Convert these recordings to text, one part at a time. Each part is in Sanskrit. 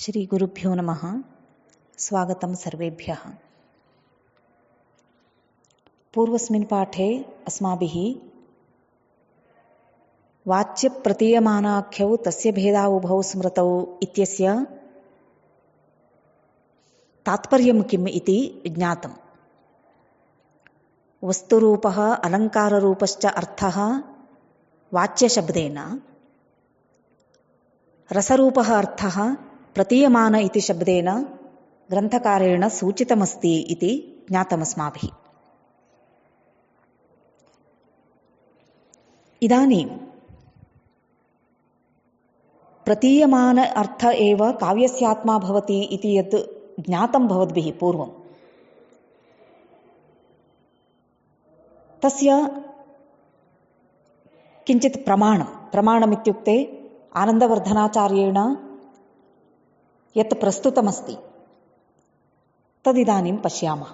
ಶ್ರೀ ಗುರುಭ್ಯೋ ನಮಃ. ಸ್ವಾಗತಂ ಸರ್ವೇಭ್ಯಃ. पूर्वस्मिन् पाठे अस्माभिः वाच्यप्रतीयमानाख्यौ तस्य भेदावुभौ स्मृतौ इत्यस्य तात्पर्यं किम् इति ज्ञातम्. वस्तुरूपः अलङ्काररूपश्च अर्थः वाच्यशब्देन, रसरूपः अर्थः प्रतीयमान इति शब्देन ग्रन्थकारेण सूचितमस्ति इति ज्ञातमस्माभिः. इदानीं प्रतीयमान अर्थ एव काव्यस्यात्मा भवति इति यत् ज्ञातं भवद्भिः पूर्वं, तस्य किञ्चित् प्रमाणमित्युक्ते आनन्दवर्धनाचार्येण यत् प्रस्तुतमस्ति तदिदानीं पश्यामः.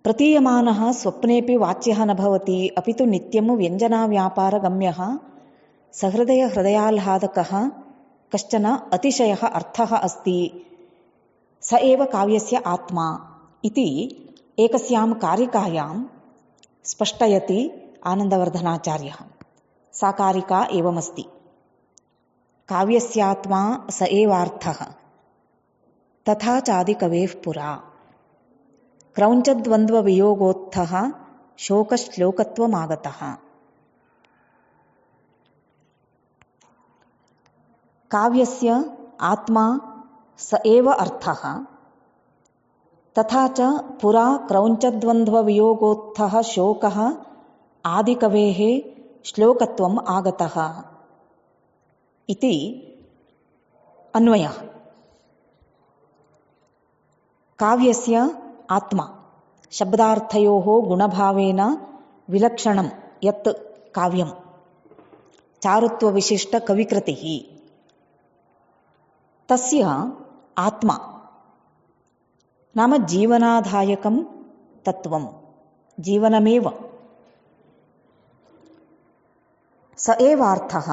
प्रतीयमानः स्वप्नेऽपि वाच्यः न भवति, अपि तु नित्यं व्यञ्जनाव्यापारगम्यः सहृदयहृदयाह्लादकः कश्चन अतिशयः अर्थः अस्ति, स एव काव्यस्य आत्मा इति एकस्यां कारिकायां स्पष्टयति आनन्दवर्धनाचार्यः. सा कारिका एवमस्ति: काव्यस्यात्मा स एवार्थः तथा चादिकवेः पुरा क्रौञ्चद्वन्द्ववियोगोत्थः शोकश्लोकत्वमागतः. काव्यस्य आत्मा स एव अर्थः तथा च पुरा क्रौञ्चद्वन्द्ववियोगोत्थः शोकः आदिकवेः श्लोकत्वम् आगतः इति अन्वयः. काव्यस्य आत्मा शब्दार्थयोः गुणभावेन विलक्षणं यत् काव्यं, चारुत्वविशिष्टकविकृतिः, तस्य आत्मा नाम जीवनाधायकं तत्त्वं, जीवनमेव. स एवार्थः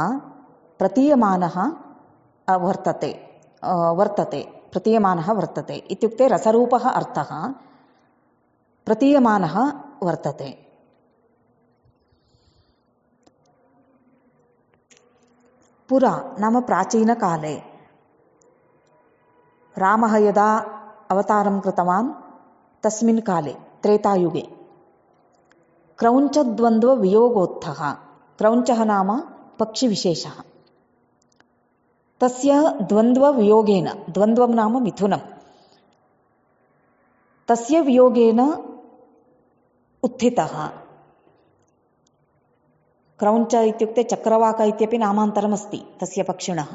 प्रतीयमानः वर्तते प्रतीयमानः वर्तते इत्युक्ते रसरूपः अर्थः प्रतीयमानः वर्तते. पुरा नाम प्राचीनकाले, रामः यदा अवतारं कृतवान् तस्मिन् काले त्रेतायुगे क्रौञ्चद्वन्द्ववियोगोत्थः, क्रौञ्चः नाम पक्षिविशेषः, तस्य द्वन्द्ववियोगेन, द्वन्द्वं नाम मिथुनं, तस्य वियोगेन उत्थितः. क्रौञ्च इत्युक्ते चक्रवाक इत्यपि नामान्तरमस्ति तस्य पक्षिणः.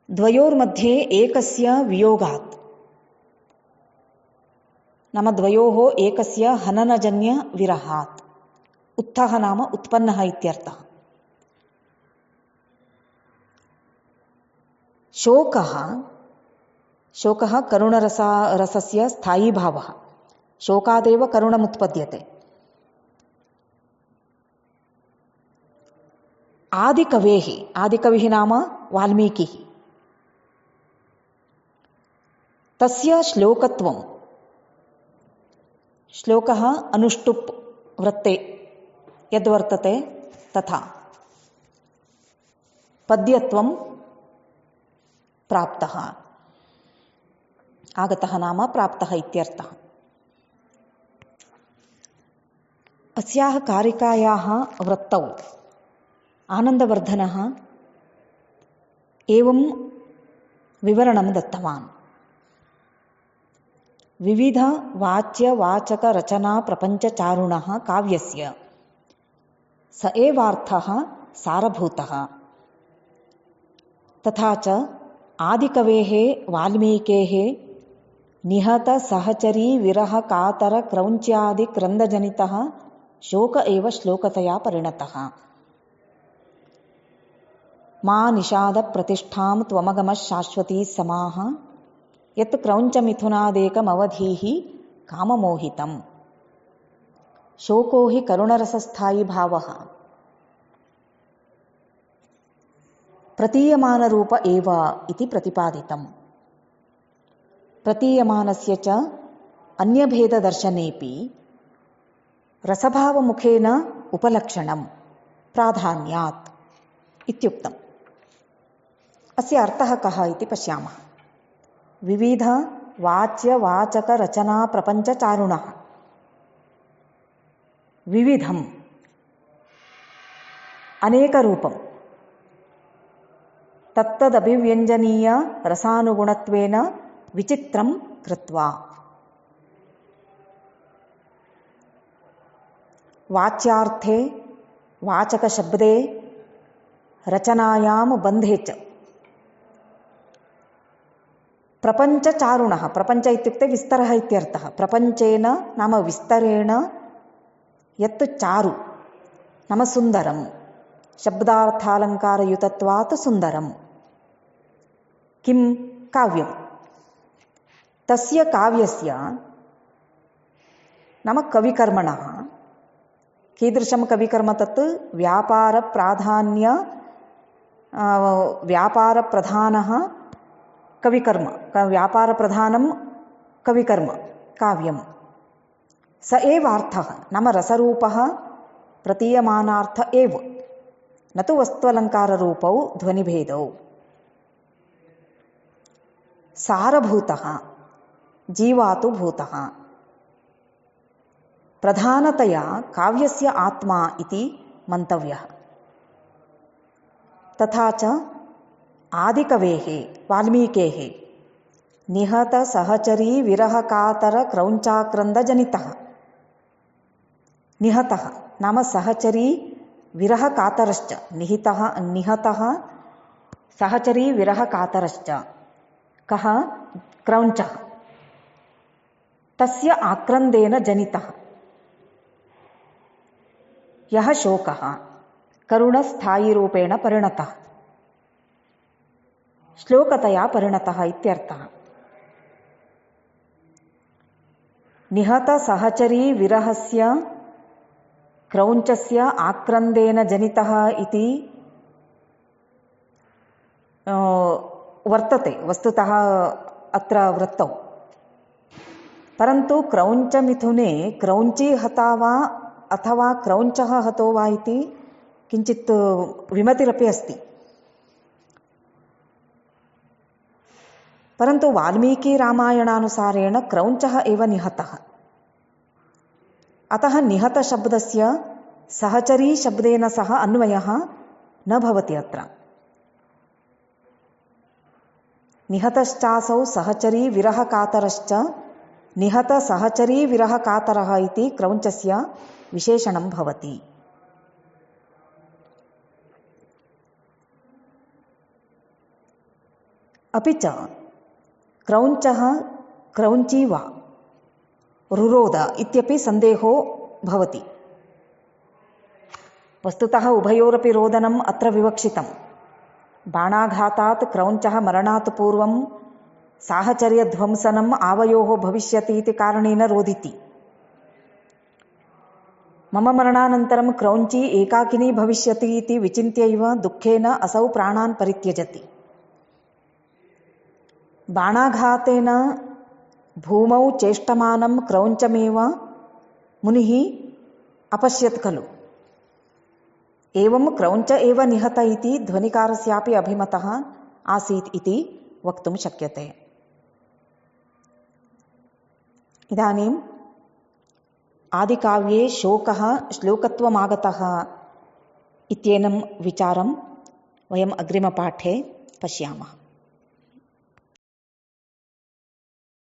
द्वयोर्मध्ये एकस्य वियोगात् नाम द्वयोः एकस्य हननजन्यविरहात्, उत्थः नाम उत्पन्नः इत्यर्थः. शोकः करुणरसस्य स्थायी भावः, शोकादेव करुणमुत्पद्यते. आदिकविः नाम वाल्मीकिः, तस्य श्लोकत्वं, श्लोकः अनुष्टुप् वृत्ते यद्वर्तते तथा पद्यत्वं प्राप्तः, आगतः नाम प्राप्तः इत्यर्थः. अस्याः कारिकायाः वृत्तौ आनन्दवर्धनः एवं विवरणं दत्तवान्: विविधवाच्यवाचकरचनाप्रपञ्चचारुणः काव्यस्य स एवार्थः सारभूतः तथा च आदिकवेः वाल्मीकेः निहतसहचरी विरहकातरक्रौञ्च्यादिक्रन्दजनितः शोक एव श्लोकतया परिणतः. मा निषादप्रतिष्ठां त्वमगमः शाश्वती समाः यत् क्रौञ्चमिथुनादेकमवधीः काममोहितम्. शोको हि करुणरसस्थायी भावः प्रतीयमानरूप एव इति प्रतिपादितम्। प्रतीयमानस्य च अन्यभेददर्शनेऽपि रसभावमुखेन उपलक्षणं प्राधान्यात् इत्युक्तम्। अस्य अर्थः कः इति पश्यामः। विविध वाच्यवाचकरचना प्रपञ्चचारुणः। विविधम् अनेकरूपं तत्तदभिव्यञ्जनीय रसानुगुणत्वेन विचित्रं कृत्वा। वाच्यार्थे वाचकशब्दे रचनायां बन्धे च प्रपञ्चचारुणः। प्रपञ्च इत्युक्ते विस्तरः इत्यर्थः। प्रपञ्चेन नाम विस्तरेण यत् चारु नाम सुन्दरं, शब्दार्थालङ्कारयुतत्वात् सुन्दरं किं काव्यं। तस्य काव्यस्य नाम कविकर्मणः कीदृशं कविकर्म तत् व्यापारप्रधानः कविकर्म, व्यापारप्रधानं कविकर्म काव्यं। स एव अर्थः नाम रसरूपः प्रतीयमानार्थ एव, न तु वस्त्वलङ्काररूपौ ध्वनिभेदौ। सारभूतः जीवातु भूतः। प्रधानतया काव्यस्य आत्मा इति मन्तव्यः। तथा च आदिकवेः वाल्मीकेः निहतसहचरी विरहकातरक्रौञ्चाक्रन्दजनितः। निहतः नाम सहचरी विरहकातरश्च, निहतः सहचरी विरहकातरश्च कः क्रौञ्चः। तस्य आक्रन्देन जनितः यः शोकः करुणस्थायिरूपेण परिणतः, श्लोकतया परिणतः इत्यर्थः। निहतसहचरी विरहस्य क्रौञ्चस्य आक्रन्देन जनितः इति वर्तते वस्तुतः अत्र वृत्तौ। परन्तु क्रौञ्चमिथुने क्रौञ्ची हता वा अथवा क्रौञ्चः हतो वा इति किञ्चित् विमतिरपि अस्ति। परन्तु वाल्मीकिरामायणानुसारेण क्रौञ्चः एव निहतः। अतः निहतशब्दस्य सहचरी शब्देन सह अन्वयः न भवति अत्र। निहतश्चासौ सहचरी विरहकातरश्च निहतसहचरी विरहकातरः इति क्रौञ्चस्य विशेषणं भवति। अपि च क्रौञ्चः क्रौञ्ची वा रुरोद इत्यपि सन्देहो भवति। वस्तुतः उभयोरपि रोदनम् अत्र विवक्षितम्। बाणाघातात् क्रौञ्चः मरणात् पूर्वं साहचर्यध्वंसनम् आवयोः भविष्यति इति कारणेन रोदिति। मम मरणानन्तरं क्रौञ्ची एकाकिनी भविष्यति इति विचिन्त्यैव दुःखेन असौ प्राणान् परित्यजति। बाणाघातेन भूमौ चेष्टमानं क्रौञ्चमेव मुनिः अपश्यत् खलु। एवं क्रौञ्च एव निहत इति ध्वनिकारस्यापि अभिमतः आसीत् इति वक्तुं शक्यते। इदानीम् आदिकाव्ये शोकः श्लोकत्वमागतः इत्येनं विचारं वयम् अग्रिमपाठे पश्यामः।